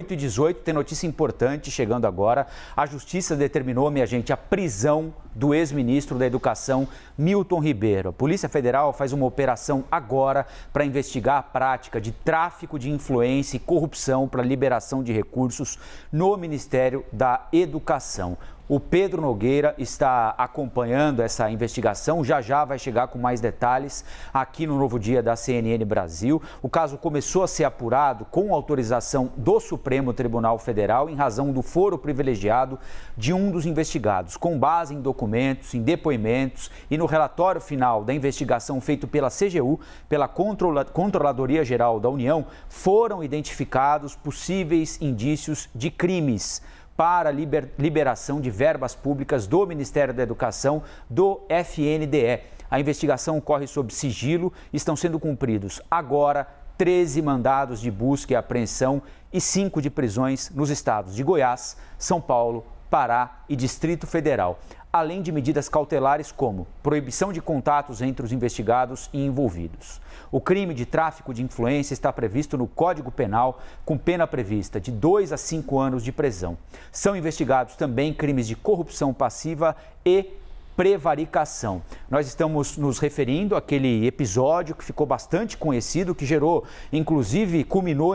8h18, tem notícia importante chegando agora. A Justiça determinou, minha gente, a prisão do ex-ministro da Educação, Milton Ribeiro. A Polícia Federal faz uma operação agora para investigar a prática de tráfico de influência e corrupção para liberação de recursos no Ministério da Educação. O Pedro Nogueira está acompanhando essa investigação, já vai chegar com mais detalhes aqui no Novo Dia da CNN Brasil. O caso começou a ser apurado com autorização do Supremo Tribunal Federal em razão do foro privilegiado de um dos investigados, com base em documentos, em depoimentos e no relatório final da investigação feito pela CGU, pela Controladoria Geral da União, foram identificados possíveis indícios de crimes para liberação de verbas públicas do Ministério da Educação, do FNDE. A investigação ocorre sob sigilo, estão sendo cumpridos agora 13 mandados de busca e apreensão e 5 de prisões nos estados de Goiás, São Paulo, Pará e Distrito Federal, além de medidas cautelares como proibição de contatos entre os investigados e envolvidos. O crime de tráfico de influência está previsto no Código Penal, com pena prevista de 2 a 5 anos de prisão. São investigados também crimes de corrupção passiva e prevaricação. Nós estamos nos referindo àquele episódio que ficou bastante conhecido, que culminou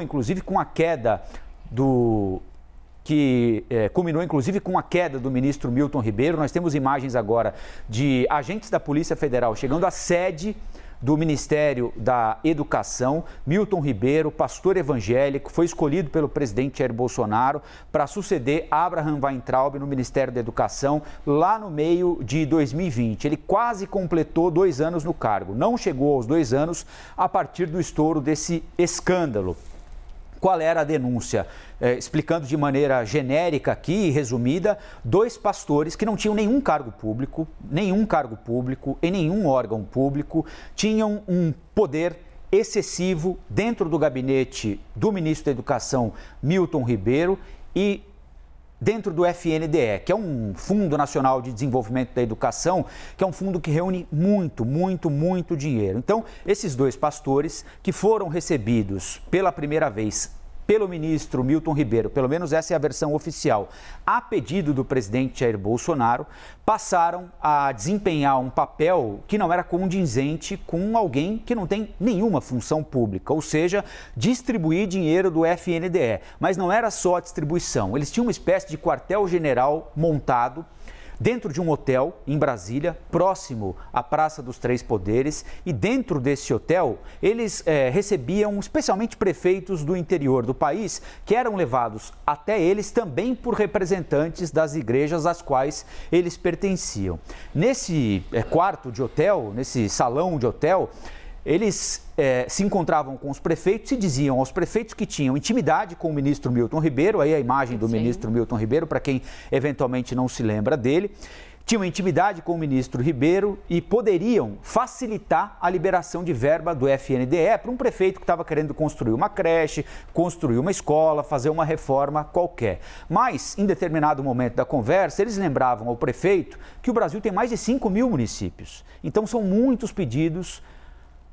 com a queda do ministro Milton Ribeiro. Nós temos imagens agora de agentes da Polícia Federal chegando à sede do Ministério da Educação. Milton Ribeiro, pastor evangélico, foi escolhido pelo presidente Jair Bolsonaro para suceder Abraham Weintraub no Ministério da Educação lá no meio de 2020. Ele quase completou 2 anos no cargo, não chegou aos 2 anos a partir do estouro desse escândalo. Qual era a denúncia? Explicando de maneira genérica aqui, resumida, 2 pastores que não tinham nenhum cargo público em nenhum órgão público, tinham um poder excessivo dentro do gabinete do ministro da Educação, Milton Ribeiro, e dentro do FNDE, que é um Fundo Nacional de Desenvolvimento da Educação, que é um fundo que reúne muito dinheiro. Então, esses 2 pastores que foram recebidos pela primeira vez pelo ministro Milton Ribeiro, pelo menos essa é a versão oficial, a pedido do presidente Jair Bolsonaro, passaram a desempenhar um papel que não era condizente com alguém que não tem nenhuma função pública, ou seja, distribuir dinheiro do FNDE. Mas não era só a distribuição, eles tinham uma espécie de quartel-general montado dentro de um hotel em Brasília, próximo à Praça dos Três Poderes, e dentro desse hotel eles recebiam especialmente prefeitos do interior do país, que eram levados até eles também por representantes das igrejas às quais eles pertenciam. Nesse quarto de hotel, nesse salão de hotel, eles se encontravam com os prefeitos e diziam aos prefeitos que tinham intimidade com o ministro Milton Ribeiro, aí a imagem do ministro Milton Ribeiro, para quem eventualmente não se lembra dele, tinham intimidade com o ministro Ribeiro e poderiam facilitar a liberação de verba do FNDE para um prefeito que estava querendo construir uma creche, construir uma escola, fazer uma reforma qualquer. Mas, em determinado momento da conversa, eles lembravam ao prefeito que o Brasil tem mais de 5 mil municípios. Então, são muitos pedidos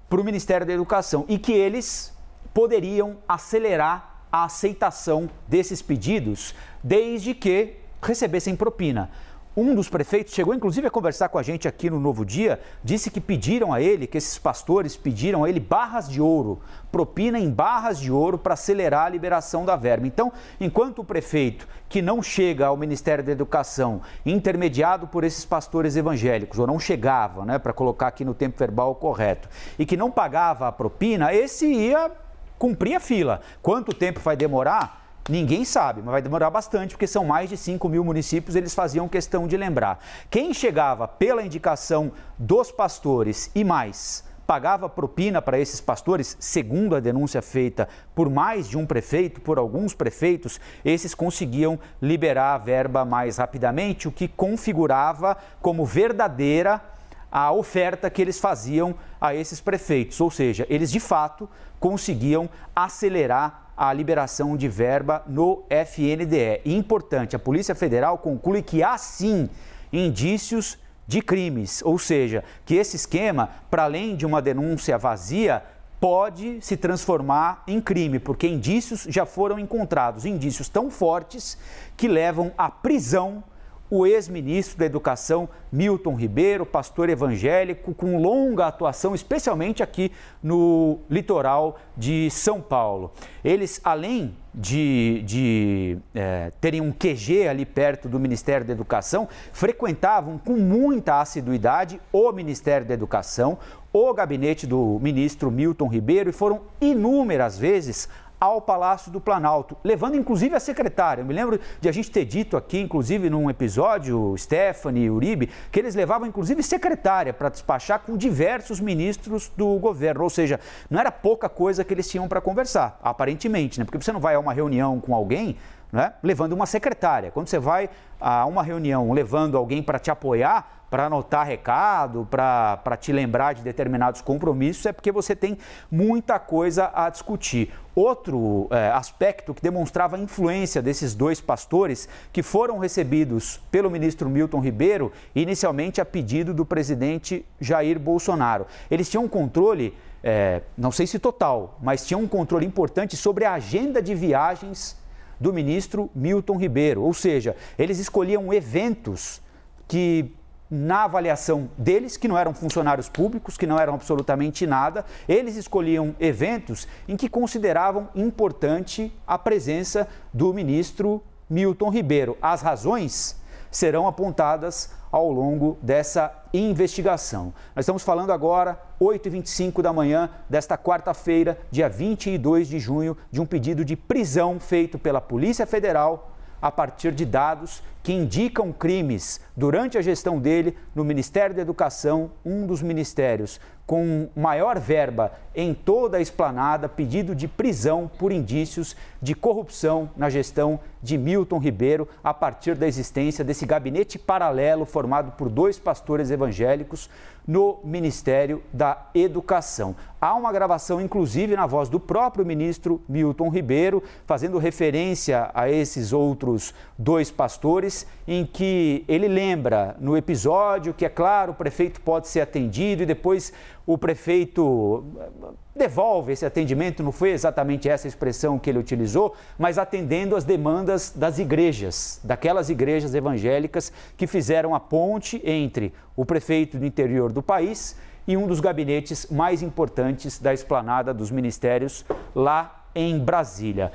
para o Ministério da Educação e que eles poderiam acelerar a aceitação desses pedidos desde que recebessem propina. Um dos prefeitos chegou inclusive a conversar com a gente aqui no Novo Dia, disse que que esses pastores pediram a ele barras de ouro, propina em barras de ouro para acelerar a liberação da verba. Então, enquanto o prefeito que não chega ao Ministério da Educação, intermediado por esses pastores evangélicos, ou não chegava, para colocar aqui no tempo verbal correto, e que não pagava a propina, esse ia cumprir a fila. Quanto tempo vai demorar? Ninguém sabe, mas vai demorar bastante, porque são mais de 5 mil municípios, eles faziam questão de lembrar. Quem chegava pela indicação dos pastores e mais pagava propina para esses pastores, segundo a denúncia feita por mais de um prefeito, por alguns prefeitos, esses conseguiam liberar a verba mais rapidamente, o que configurava como verdadeira a oferta que eles faziam a esses prefeitos, ou seja, eles de fato conseguiam acelerar a liberação de verba no FNDE. E importante, a Polícia Federal conclui que há sim indícios de crimes, ou seja, que esse esquema, para além de uma denúncia vazia, pode se transformar em crime, porque indícios já foram encontrados, indícios tão fortes que levam à prisão o ex-ministro da Educação, Milton Ribeiro, pastor evangélico, com longa atuação, especialmente aqui no litoral de São Paulo. Eles, além de terem um QG ali perto do Ministério da Educação, frequentavam com muita assiduidade o Ministério da Educação, o gabinete do ministro Milton Ribeiro, e foram inúmeras vezes ao Palácio do Planalto, levando inclusive a secretária. Eu me lembro de a gente ter dito aqui, inclusive num episódio, Stephanie e Uribe, que eles levavam inclusive secretária para despachar com diversos ministros do governo, ou seja, não era pouca coisa que eles tinham para conversar, aparentemente, né? Porque você não vai a uma reunião com alguém, né, levando uma secretária. Quando você vai a uma reunião levando alguém para te apoiar, para anotar recado, para te lembrar de determinados compromissos, é porque você tem muita coisa a discutir. Outro aspecto que demonstrava a influência desses dois pastores, que foram recebidos pelo ministro Milton Ribeiro, inicialmente a pedido do presidente Jair Bolsonaro. Eles tinham um controle, não sei se total, mas tinham um controle importante sobre a agenda de viagens do ministro Milton Ribeiro, ou seja, eles escolhiam eventos que, na avaliação deles, que não eram funcionários públicos, que não eram absolutamente nada, eles escolhiam eventos em que consideravam importante a presença do ministro Milton Ribeiro. As razões serão apontadas ao longo dessa investigação. Nós estamos falando agora, 8h25 da manhã desta quarta-feira, dia 22 de junho, de um pedido de prisão feito pela Polícia Federal a partir de dados que indicam crimes durante a gestão dele no Ministério da Educação, um dos ministérios com maior verba em toda a esplanada, pedido de prisão por indícios de corrupção na gestão de Milton Ribeiro, a partir da existência desse gabinete paralelo formado por dois pastores evangélicos no Ministério da Educação. Há uma gravação, inclusive, na voz do próprio ministro Milton Ribeiro, fazendo referência a esses outros dois pastores, em que ele lembra no episódio que, é claro, o prefeito pode ser atendido e depois o prefeito devolve esse atendimento, não foi exatamente essa expressão que ele utilizou, mas atendendo às demandas das igrejas, daquelas igrejas evangélicas que fizeram a ponte entre o prefeito do interior do país e um dos gabinetes mais importantes da esplanada dos ministérios lá em Brasília.